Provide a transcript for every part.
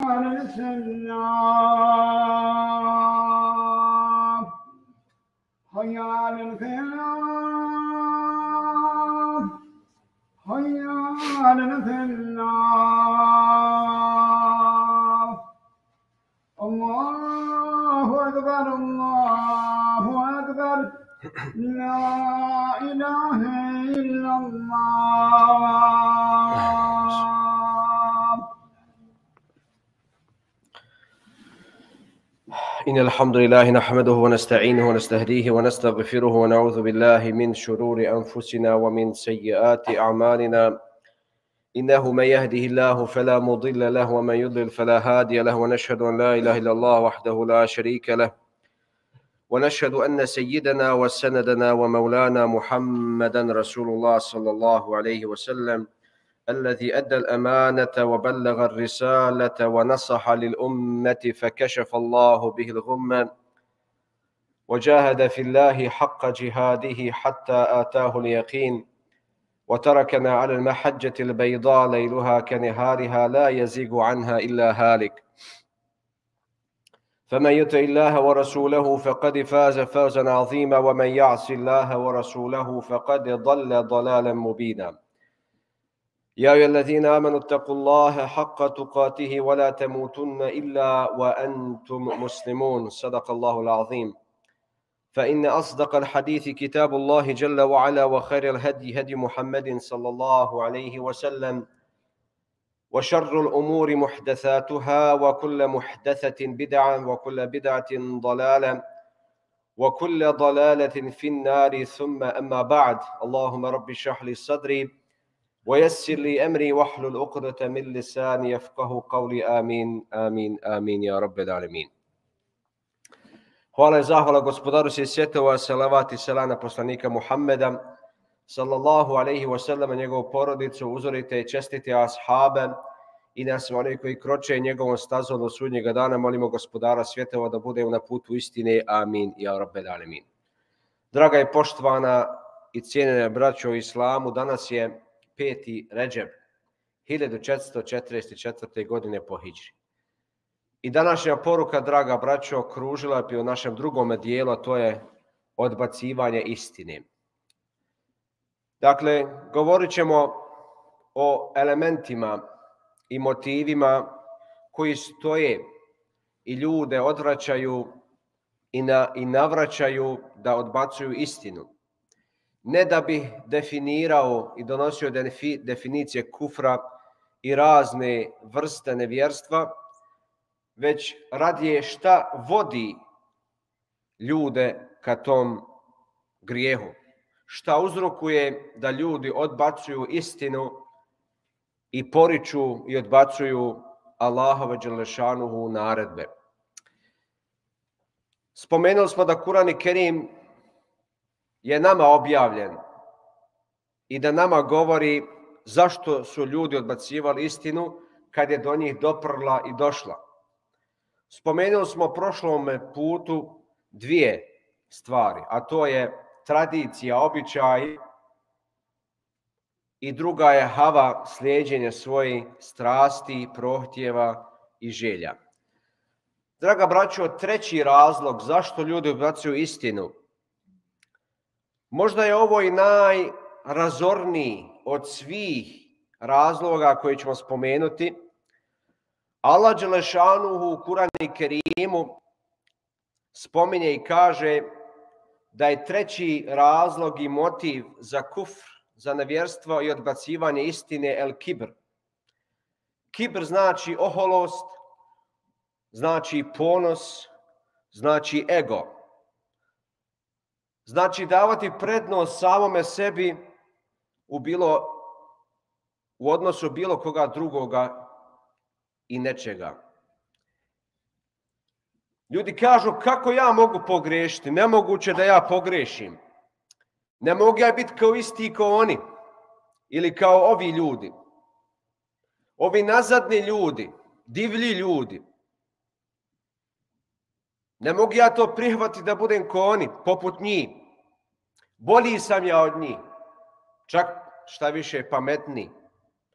على السلام حي على الفلاح حي على الفلاح الله أكبر الله أكبر لا إله إلا الله. إن الحمد لله نحمده ونستعينه ونستهديه ونستغفره ونعوذ بالله من شرور أنفسنا ومن سيئات أعمالنا إنه من يهده الله فلا مضل له ومن يضلل فلا هادي له ونشهد أن لا إله إلا الله وحده لا شريك له ونشهد أن سيدنا وسندنا ومولانا محمدا رسول الله صلى الله عليه وسلم الذي أدى الأمانة وبلغ الرسالة ونصح للأمة فكشف الله به الغمة وجاهد في الله حق جهاده حتى آتاه اليقين وتركنا على المحجة البيضاء ليلها كنهارها لا يزيغ عنها إلا هالك فمن يطع الله ورسوله فقد فاز فوزا عظيما ومن يعص الله ورسوله فقد ضل ضلالا مبينا يا أيها الذين آمنوا اتقوا الله حق تقاته ولا تموتن إلا وأنتم مسلمون صدق الله العظيم فإن أصدق الحديث كتاب الله جل وعلا وخير الهدي هدي محمد صلى الله عليه وسلم وشر الأمور محدثاتها وكل محدثة بدعة وكل بدعة ضلالة وكل ضلالة في النار ثم أما بعد اللهم رب اشرح لي صدري ويسر لي أمري واحلل عقدة من لساني يفقهوا قولي آمين آمين آمين يا رب العالمين. Hvala i zahvala gospodaru svih svjetova, salavat i selam na poslanika Muhammeda sallallahu alaihi wa sallam, njegovu porodicu, uzorite i čestite ashabe i nas oni koji kroče njegovom stazom do sudnjega dana. Molimo gospodara svjetova da budemo na putu istine. Amin ja rabbel alemin. Draga i poštovana i cijenjena braćo u islamu, danas je 5. Redžeb 1444. godine po hidžri. I današnja poruka, draga braćo, kružila bi u našem drugom dijelu, a to je odbacivanje istine. Dakle, govorit ćemo o elementima i motivima koji stoje i ljude odvraćaju i navraćaju da odbacuju istinu. Ne da bi definirao i donosio definicije kufra i razne vrste nevjerstva, već radije šta vodi ljude ka tom grijehu. Šta uzrokuje da ljudi odbacuju istinu i poriču i odbacuju Allahove dželešanuhu naredbe. Spomenuli smo da Kur'an i Kerim je nama objavljen i da nama govori zašto su ljudi odbacivali istinu kad je do njih doprla i došla. Spomenuli smo prošlom putu dvije stvari, a to je tradicija, običaj i druga je hava, slijeđenje svojih strasti, prohtjeva i želja. Draga braćo, treći razlog zašto ljudi odbacuju istinu, možda je ovo i najrazorniji od svih razloga koje ćemo spomenuti. Allah dželešanuhu u Kur'anu i Kerimu spominje i kaže da je treći razlog i motiv za kufr, za nevjerstvo i odbacivanje istine el kibr. Kibr znači oholost, znači ponos, znači ego. Znači davati prednost samome sebi u odnosu bilo koga drugoga i nečega. Ljudi kažu, kako ja mogu pogriješiti? Nemoguće da ja pogrešim. Ne mogu ja biti kao isti kao oni ili kao ovi ljudi. Ovi nazadni ljudi, divlji ljudi. Ne mogu ja to prihvatiti da budem kao oni, poput njih. Bolji sam ja od njih. Čak šta više pametniji,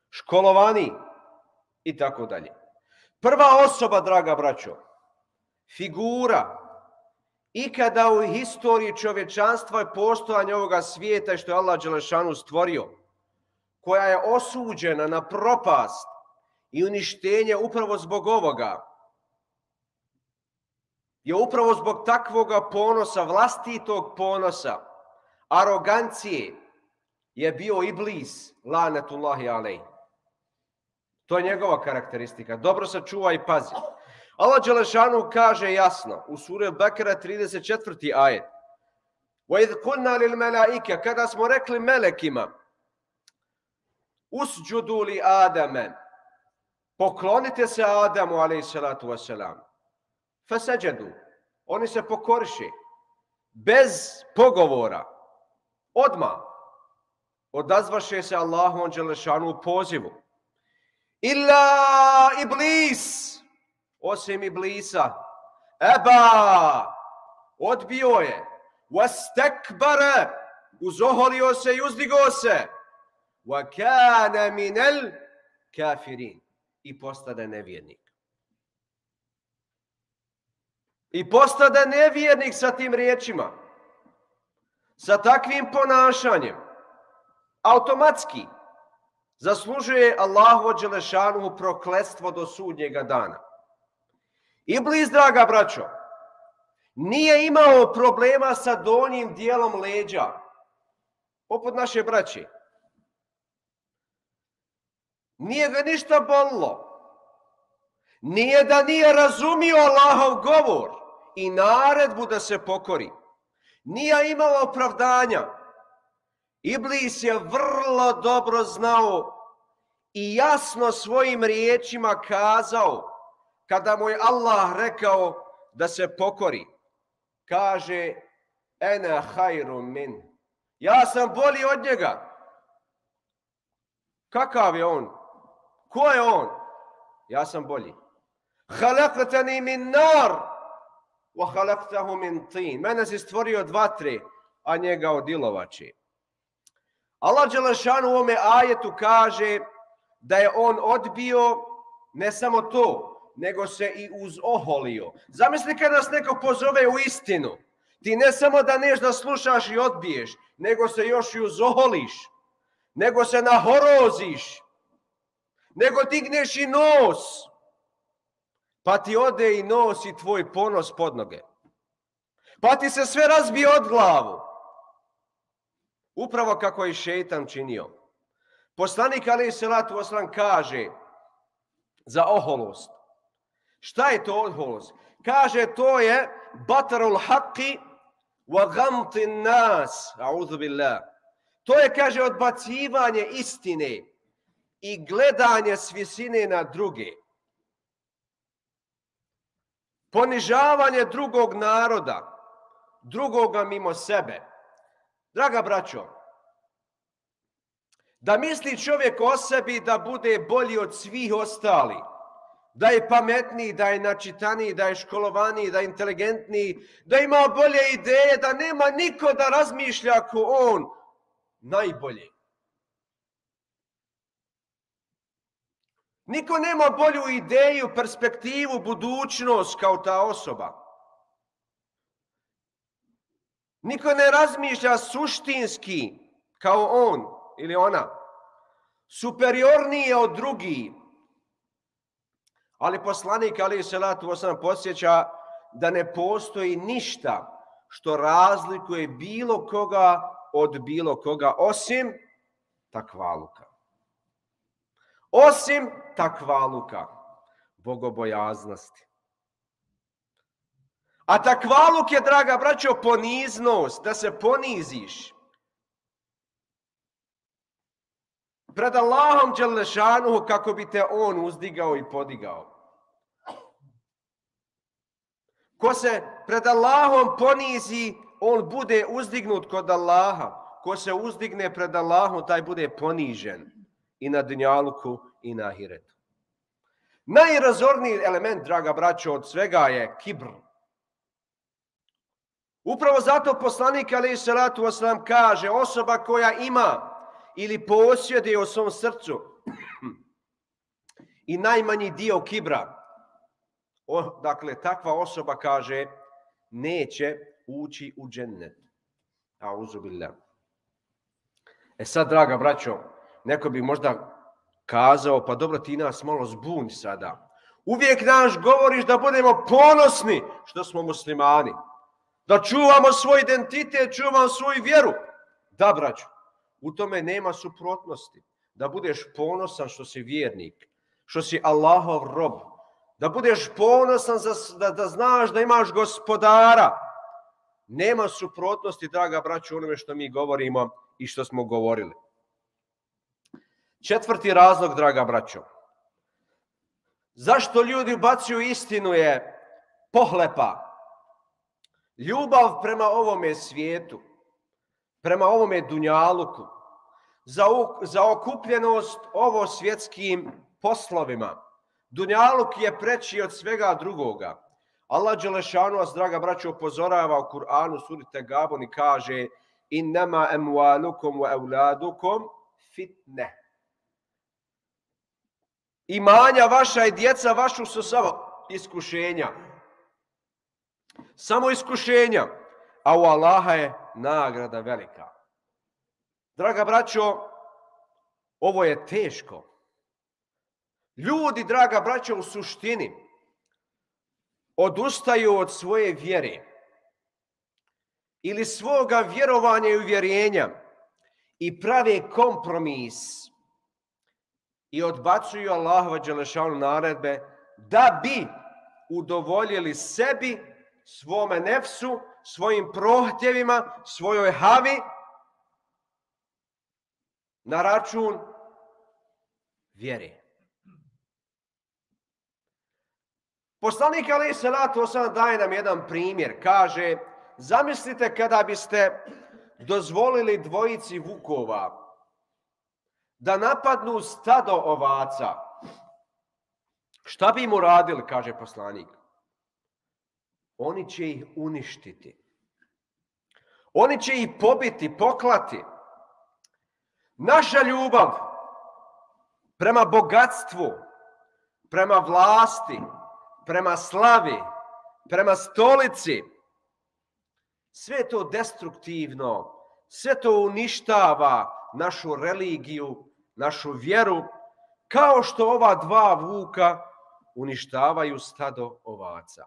školovaniji i tako dalje. Prva osoba, draga braćo, figura, ikada u historiji čovječanstva i postojanja ovoga svijeta što je Allah dželešanu stvorio, koja je osuđena na propast i uništenje upravo zbog ovoga, je upravo zbog takvoga ponosa, vlastitog ponosa, arogancije, je bio Iblis, lanetullahi alejhi. To je njegova karakteristika. Dobro se čuva i pazi. Allah dželešanu kaže jasno u suri Al-Bekara 34. ajet. وَإِذْ قُلْنَا لِلْمَلَائِكَ, kada smo rekli melekima, usđudu li Adame, poklonite se Adamu, alejhi salatu vesselam. Faseđedu, oni se pokoriše, bez pogovora, odmah odazvaše se Allahom dželešanu u pozivu. Illa Iblis, osim Iblisa, eba, odbio je, wastakbara, uzoholio se i uzdigao se, wa kana minel kafirin, i postade nevjernik. I postade nevjernik sa tim riječima, sa takvim ponašanjem, automatski zaslužuje Allahu dželešanuhu prokletstvo do sudnjega dana. Iblis, draga braćo, nije imao problema sa donjim dijelom leđa, poput naše braće. Nije ga ništa bolilo. Nije da nije razumio Allahov govor i naredbu da se pokori. Nije imao opravdanja. Iblis je vrlo dobro znao i jasno svojim riječima kazao, kada mu je Allah rekao da se pokori, kaže, ena hajrum min, ja sam bolji od njega. Kakav je on? Ko je on? Ja sam bolji. Halaqtani min nar wa halaqtahu min tin. Mene si stvorio od vatre, a njega od ilovače. Allah dželešanu u ovome ajetu kaže da je on odbio ne samo to, nego se i uzoholio. Zamisli kad nas neko pozove u istinu. Ti ne samo da neš da slušaš i odbiješ, nego se još i uzoholiš, nego se nahoroziš, nego digneš i nos, pa ti ode i nos i tvoj ponos pod noge. Pa ti se sve razbije od glavu. Upravo kako je šejtan činio. Poslanik alejhi salatu vesselam kaže za oholost. Šta je to oholost? Kaže, to je batarul haqi wa ghamtin nas. A'udhu billah. To je, kaže, odbacivanje istine i gledanje s visine na druge. Ponižavanje drugog naroda, drugoga mimo sebe. Draga braćo, da misli čovjek o sebi da bude bolji od svih ostali, da je pametniji, da je načitaniji, da je školovaniji, da je inteligentniji, da ima bolje ideje, da nema niko da razmišlja ako on najbolji. Niko nema bolju ideju, perspektivu, budućnost kao ta osoba. Niko ne razmišlja suštinski kao on ili ona. Superiorniji je od drugih. Ali poslanik alejhi salatu vesselam podsjeća da ne postoji ništa što razlikuje bilo koga od bilo koga osim takvaluka. Osim takvaluka, bogobojaznosti. A takvaluk je, draga braćo, poniznost, da se poniziš pred Allahom dželešanuhu kako bi te on uzdigao i podigao. Ko se pred Allahom ponizi, on bude uzdignut kod Allaha. Ko se uzdigne pred Allahom, taj bude ponižen i na dunjaluku i na ahiretu. Najrazorniji element, draga braćo, od svega je kibr. Upravo zato poslanik alejhi salatu vesselam kaže, osoba koja ima ili posjeduje u svom srcu i najmanji dio kibra, Dakle, takva osoba, kaže, neće ući u džennet. Auzu billah. Sad, draga braćo, neko bi možda kazao, pa dobro, ti nas malo zbuni sada. Uvijek naš govoriš da budemo ponosni što smo muslimani. Da čuvamo svoj identitet, čuvamo svoju vjeru. Da, braćo, u tome nema suprotnosti. Da budeš ponosan što si vjernik, što si Allahov rob. Da budeš ponosan da znaš da imaš gospodara. Nema suprotnosti, draga braćo, onome što mi govorimo i što smo govorili. Četvrti razlog, draga braćo. Zašto ljudi ubacuju istinu je pohlepa. Ljubav prema ovome svijetu, prema ovome dunjaluku, zaokupljenost ovo svjetskim poslovima. Dunjaluk je preći od svega drugoga. Allah dželešanu vas, draga braćo, upozorava u Kur'anu, suri Tegabun, i kaže: innama amwalukum wa auladukum fitne. Imanja vaša i djeca vašu su samo iskušenja. Samo iskušenja. A u Allaha je nagrada velika. Draga braćo, ovo je teško. Ljudi, draga braćo, u suštini odustaju od svoje vjere ili svoga vjerovanja i uvjerenja i prave kompromis i odbacuju Allahova dželešanu naredbe da bi udovoljili sebi, svome nefsu, svojim prohtjevima, svojoj havi na račun vjere. Poslanik alejhi selatu vesselam daje nam jedan primjer. Kaže, zamislite kada biste dozvolili dvojici vukova da napadnu stado ovaca. Šta bi im uradili, kaže poslanik? Oni će ih uništiti. Oni će ih pobiti, poklati. Naša ljubav prema bogatstvu, prema vlasti, prema slavi, prema stolici, sve to destruktivno, sve to uništava našu religiju, našu vjeru, kao što ova dva vuka uništavaju stado ovaca.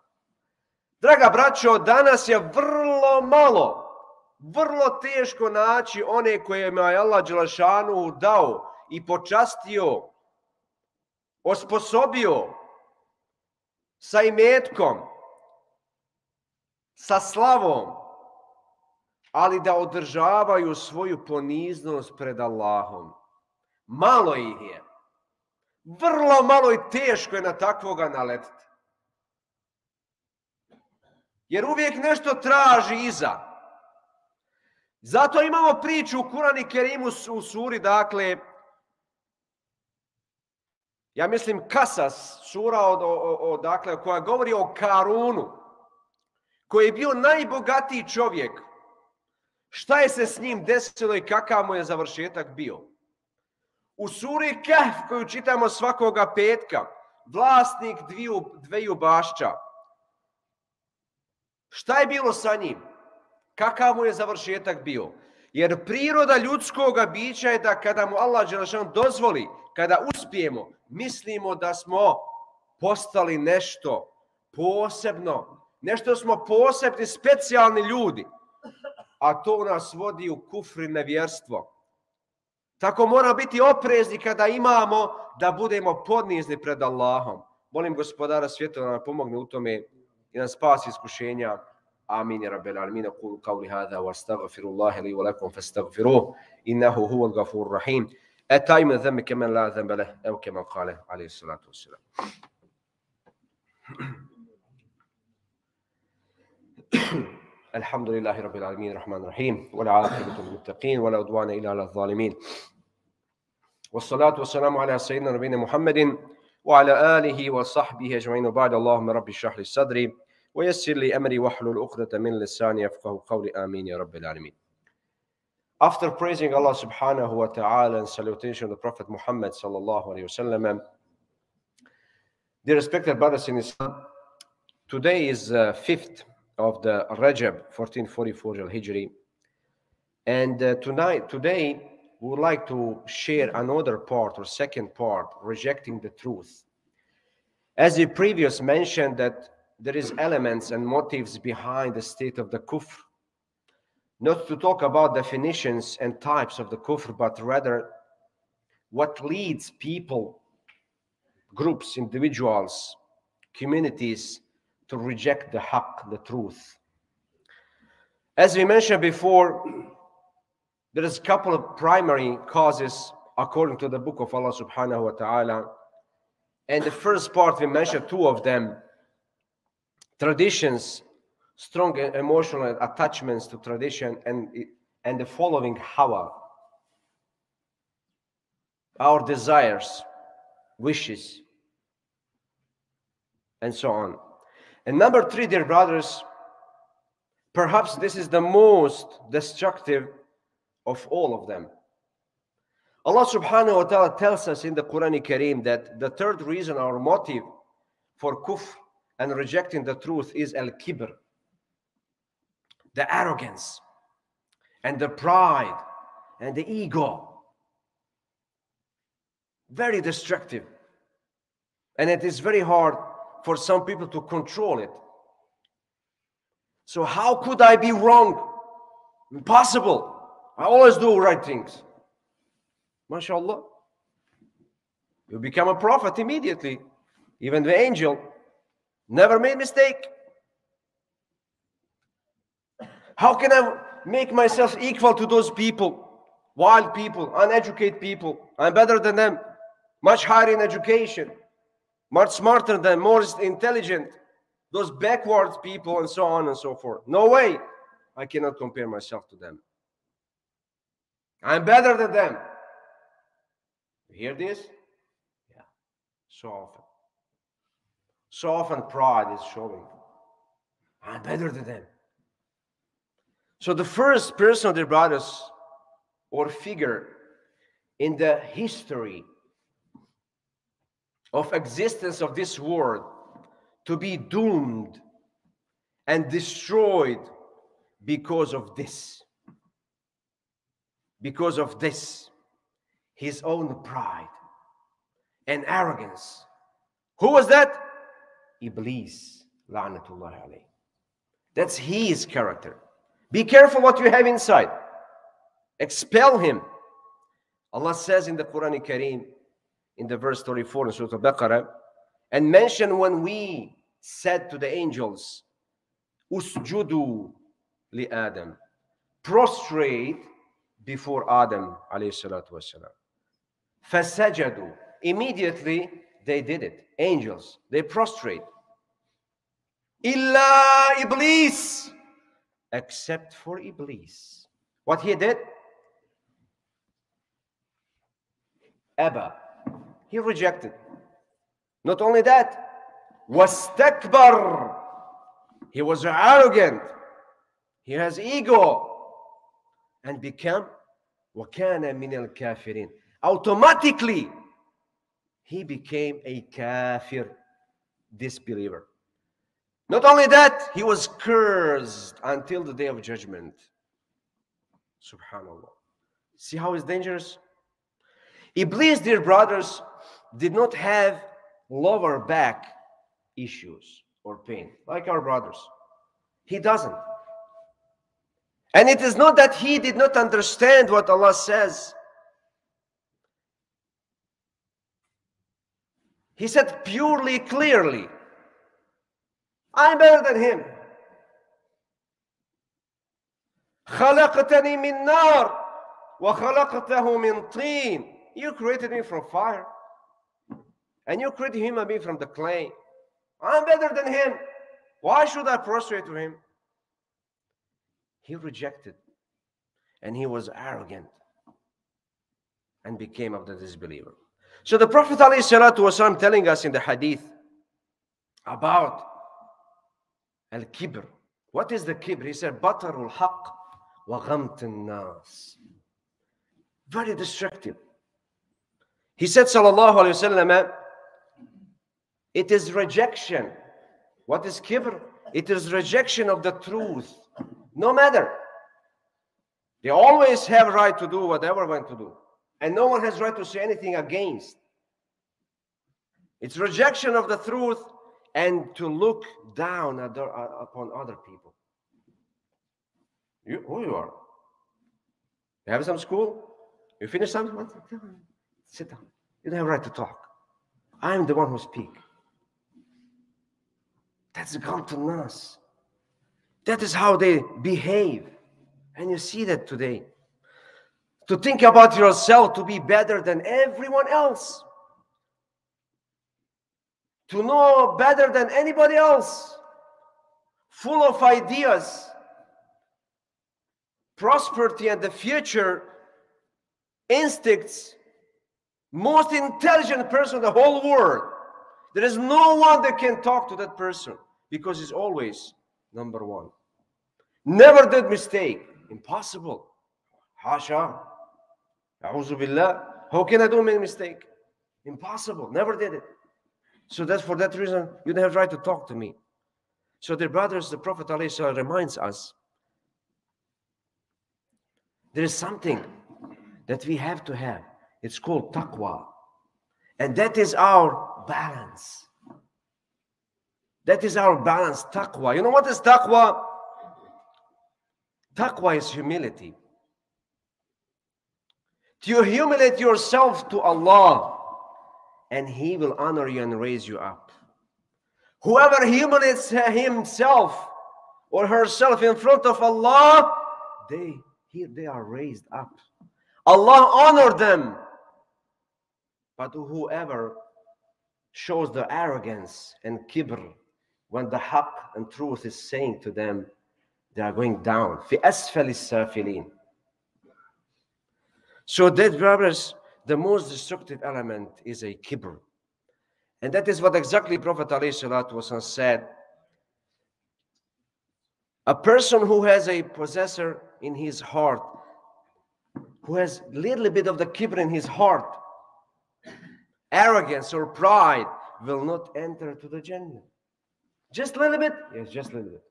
Draga braćo, danas je vrlo teško naći one kojima je Allah dželešanu dao i počastio, osposobio sa imetkom, sa slavom, ali da održavaju svoju poniznost pred Allahom. Malo ih je. Vrlo malo i teško je na takvoga naletiti. Jer uvijek nešto traži iza. Zato imamo priču u Kur'anu Kerimu u suri, dakle, ja mislim Kasas, sura dakle, koja govori o Karunu, koji je bio najbogatiji čovjek. Šta je se s njim desilo i kakav mu je završetak bio? U suri Kehf, koju čitamo svakoga petka, vlasnik dveju bašća. Šta je bilo sa njim? Kakav mu je završetak bio? Jer priroda ljudskoga bića je da kada mu Allah dželešanu dozvoli, kada uspijemo, mislimo da smo postali nešto posebno, nešto smo posebni, specijalni ljudi, a to nas vodi u kufr i nevjerstvo. Tako mora biti oprezni kada imamo da budemo podnizni pred Allahom. Molim gospodara svjetova da nam pomogne u tome i nas spasi iskušenja. Amin ya rabbal alamin. Aqulu qawli hadha wa astaghfirullaha li wa lakum fastaghfiruhu innahu huwal ghafurur rahim. Ata'im min dhanbi kama la dhanba lahu aw kama qala alayhi salatu wassalam. Alhamdulillahi rabbil alamin rahmanir rahim wal 'aqibatu lil muttaqin wa la udwana illa 'alal zalimin. والصلاة والسلام على سيدنا نبينا محمد وعلى آله وصحبه أجمعين وبعد اللهم رب اشرح لي صدري ويسر لي أمري واحلل عقدة من لساني يفقهوا قولي آمين يا رب العالمين. After praising Allah subhanahu wa ta'ala and salutation of the Prophet Muhammad sallallahu alayhi wa sallam, dear respected brothers in Islam, Today is 5th of the Rajab 1444 Al-Hijri. And today, we would like to share another part or second part, rejecting the truth. As the previous mentioned that there is elements and motives behind the state of the kufr. Not to talk about definitions and types of the kufr, but rather what leads people, groups, individuals, communities to reject the haqq, the truth. As we mentioned before, there is a couple of primary causes according to the book of Allah subhanahu wa ta'ala. And the first part, we mentioned two of them. Traditions, strong emotional attachments to tradition, and the following hawa, our desires, wishes, and so on. And number three, dear brothers, perhaps this is the most destructive of all of them. Allah subhanahu wa ta'ala tells us in the Quran Kareem that the third reason or motive for kufr and rejecting the truth is al-kibr, the arrogance and the pride and the ego. Very destructive. And it is very hard for some people to control it. So how could I be wrong? Impossible. I always do right things. MashaAllah. You become a prophet immediately. Even the angel never made mistake. How can I make myself equal to those people? Wild people, uneducated people. I'm better than them. Much higher in education. Much smarter than, more intelligent. Those backwards people and so on and so forth. No way. I cannot compare myself to them. I'm better than them. You hear this? Yeah. So often. So often pride is showing. I'm better than them. So the first person, dear brothers, or figure in the history of existence of this world to be doomed and destroyed because of this. Because of this, his own pride and arrogance. Who was that? Iblis, la'natullahi alayhi. That's his character. Be careful what you have inside. Expel him. Allah says in the Quran Kareem, in the verse 34 in Surah Al-Baqarah, and mention when we said to the angels, Usjudu li Adam, prostrate before Adam alayhi salatu wasalam. Fasajadu, immediately they did it. Angels, they prostrate. Illa Iblis, except for Iblis. What he did? Abba, he rejected. Not only that, wastakbar, he was arrogant. He has ego. And become وَكَانَ مِنَ الْكَافِرِينَ. Automatically, he became a kafir, disbeliever. Not only that, he was cursed until the day of judgment. Subhanallah. See how it's dangerous? Iblis, dear brothers, did not have lower back issues or pain like our brothers. He doesn't. And it is not that he did not understand what Allah says. He said purely, clearly, I'm better than him. خَلَقْتَنِي مِن نَارٍ وَخَلَقْتَهُ مِن طِينٍ. You created me from fire. And you created him and me from the clay. I'm better than him. Why should I prostrate to him? He rejected. And he was arrogant. And became of the disbeliever. So the Prophet ﷺ telling us in the hadith about al-kibr. What is the kibr? He said, batarul haqq wa ghamtun nas. Very destructive. He said, sallallahu alayhi wa sallam, it is rejection. What is kibr? It is rejection of the truth. No matter. They always have right to do whatever they want to do. And no one has right to say anything against. It's rejection of the truth and to look down upon other people. Who you are? You have some school? You finish something? Sit down. You don't have right to talk. I'm the one who speaks. That's gone to us. That is how they behave. And you see that today. To think about yourself to be better than everyone else. To know better than anybody else. Full of ideas. Prosperity and the future. Instincts. Most intelligent person in the whole world. There is no one that can talk to that person because he's always number one. Never did mistake. Impossible. Hasha. A'udhu billah. How can I do a mistake? Impossible. Never did it. So that's for that reason you don't have right to talk to me. So dear brothers, the Prophet ﷺ reminds us there is something that we have to have. It's called taqwa. And that is our balance. That is our balance, taqwa. You know what is taqwa? Taqwa is humility. To humiliate yourself to Allah, and He will honor you and raise you up. Whoever humiliates himself or herself in front of Allah, they are raised up. Allah honored them. But whoever shows the arrogance and kibr, when the haqq and truth is saying to them, they are going down. في أسفل السافلين. So that, brothers, the most destructive element is a kibr. And that is what exactly Prophet ﷺ said. A person who has a possessor in his heart, who has a little bit of the kibr in his heart, arrogance or pride, will not enter to the Jannah. Just a little bit? Yes, just a little bit.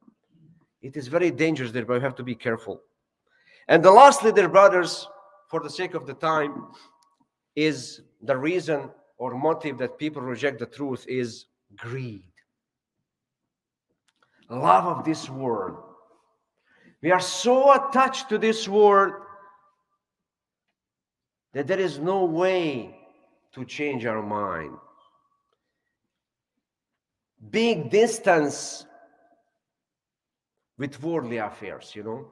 It is very dangerous there, but you have to be careful. And the lastly, dear brothers, for the sake of the time, is the reason or motive that people reject the truth is greed. Love of this world. We are so attached to this world that there is no way to change our mind. Big distance with worldly affairs, you know.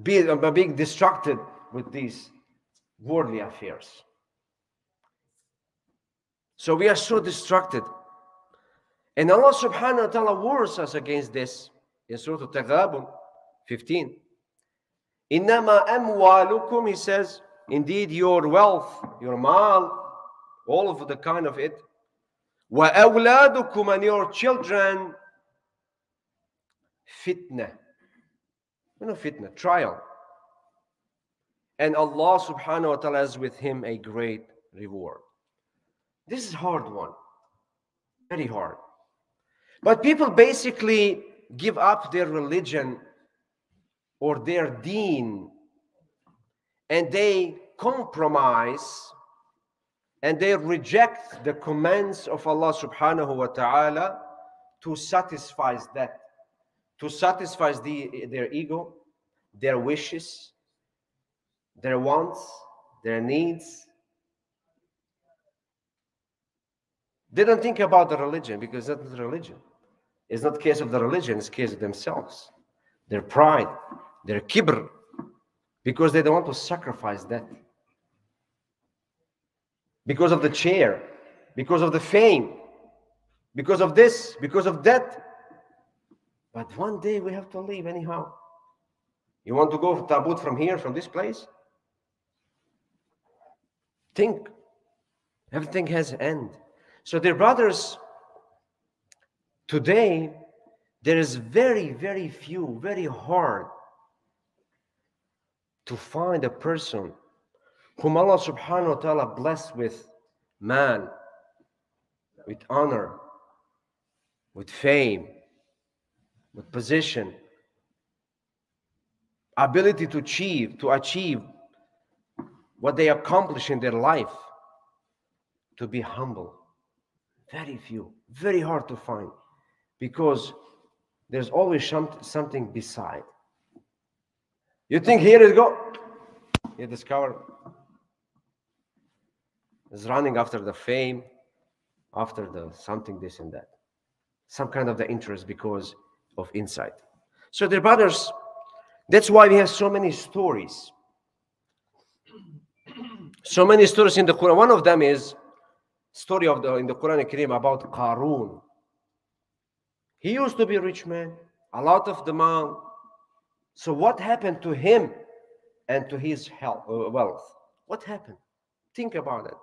Being distracted with these worldly affairs. So we are so distracted. And Allah subhanahu wa ta'ala warns us against this in Surah Al-Taghabun 15. Innama amwalukum, He says, indeed your wealth, your mal, all of the kind of it, wa awladukum, and your children, fitna. You know, fitna, trial. And Allah subhanahu wa ta'ala has with him a great reward. This is a hard one. Very hard. But people basically give up their religion or their deen, and they compromise and they reject the commands of Allah subhanahu wa ta'ala to satisfy that, to satisfy their ego, their wishes, their wants, their needs. They don't think about the religion because that's not the religion. It's not the case of the religion, it's the case of themselves. Their pride, their kibr, because they don't want to sacrifice that. Because of the chair, because of the fame, because of this, because of that. But one day we have to leave anyhow. You want to go to Tabut from here, from this place? Think. Everything has an end. So dear brothers, today there is very, very few, very hard to find a person whom Allah subhanahu wa ta'ala blessed with man, with honor, with fame, with position, ability to achieve what they accomplish in their life, to be humble. Very few, very hard to find, because there's always something beside. You think here it go, you discover is running after the fame, after the something, this and that, some kind of the interest because of insight. So dear brothers, that's why we have so many stories. So many stories in the Quran. One of them is story in the Quran Kareem about Qarun. He used to be a rich man, a lot of demand. So what happened to him and to his wealth? What happened? Think about it.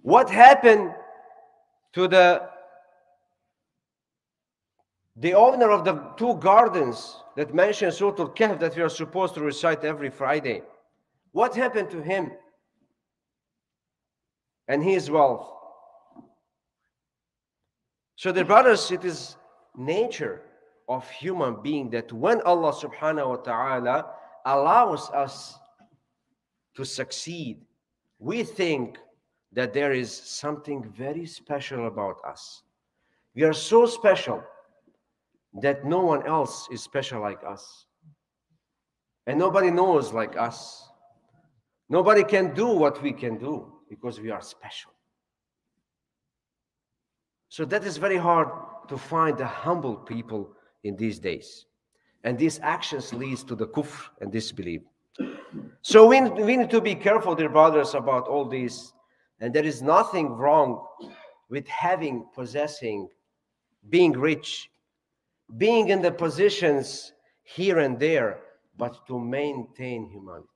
What happened to the owner of the 2 gardens that mentioned Surah Al-Kahf that we are supposed to recite every Friday? What happened to him and his wealth? So the brothers, it is nature of human being that when Allah subhanahu wa ta'ala allows us to succeed, we think that there is something very special about us. We are so special that no one else is special like us. And nobody knows like us. Nobody can do what we can do because we are special. So that is very hard to find the humble people in these days. And these actions leads to the kufr and disbelief. So we need to be careful, dear brothers, about all this. And there is nothing wrong with possessing, being rich, being in the positions here and there, but to maintain humanity,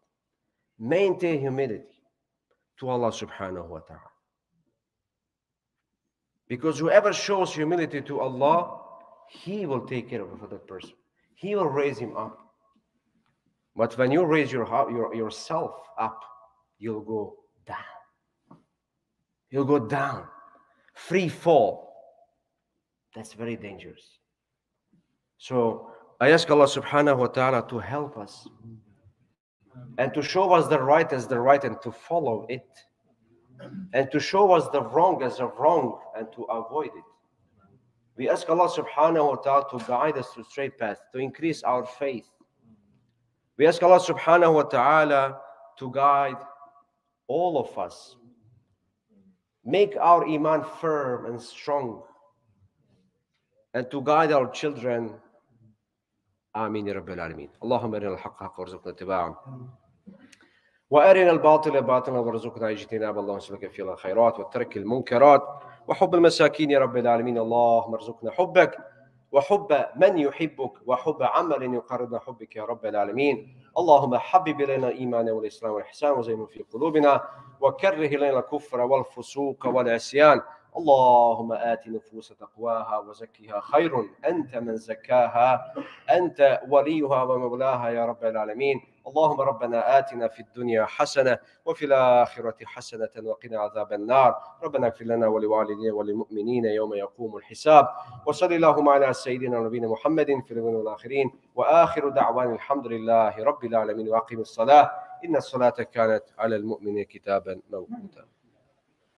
maintain humility to Allah subhanahu wa ta'ala. Because whoever shows humility to Allah, He will take care of that person. He will raise him up. But when you raise yourself up, you'll go down. You'll go down. Free fall. That's very dangerous. So I ask Allah subhanahu wa ta'ala to help us and to show us the right as the right and to follow it, and to show us the wrong as the wrong and to avoid it. We ask Allah subhanahu wa ta'ala to guide us to straight path, to increase our faith. We ask Allah subhanahu wa ta'ala to guide all of us. Make our iman firm and strong, and to guide our children. آمين يا رب العالمين. اللهم أرنا الحق حقا وارزقنا اتباعه وأرنا الباطل باطلا وارزقنا اجتنابه. اللهم سبحانك في الخيرات وترك المنكرات وحب المساكين يا رب العالمين. اللهم ارزقنا حبك وحب من يحبك وحب عمل يقربنا حبك يا رب العالمين. اللهم حبب إلينا الإيمان والإسلام والإحسان وزينه في قلوبنا وكره إلينا الكفر والفسوق والعصيان. اللهم آت نفوس تقواها وزكها خير أنت من زكاها أنت وليها ومولاها يا رب العالمين. اللهم ربنا آتنا في الدنيا حسنة وفي الآخرة حسنة وقنا عذاب النار. ربنا اغفر لنا ولوالدينا وللمؤمنين يوم يقوم الحساب. وصلى اللهم على سيدنا ونبينا محمد في الأولين والآخرين وآخر دعوانا الحمد لله رب العالمين. وأقم الصلاة إن الصلاة كانت على المؤمنين كتابا موقوتا.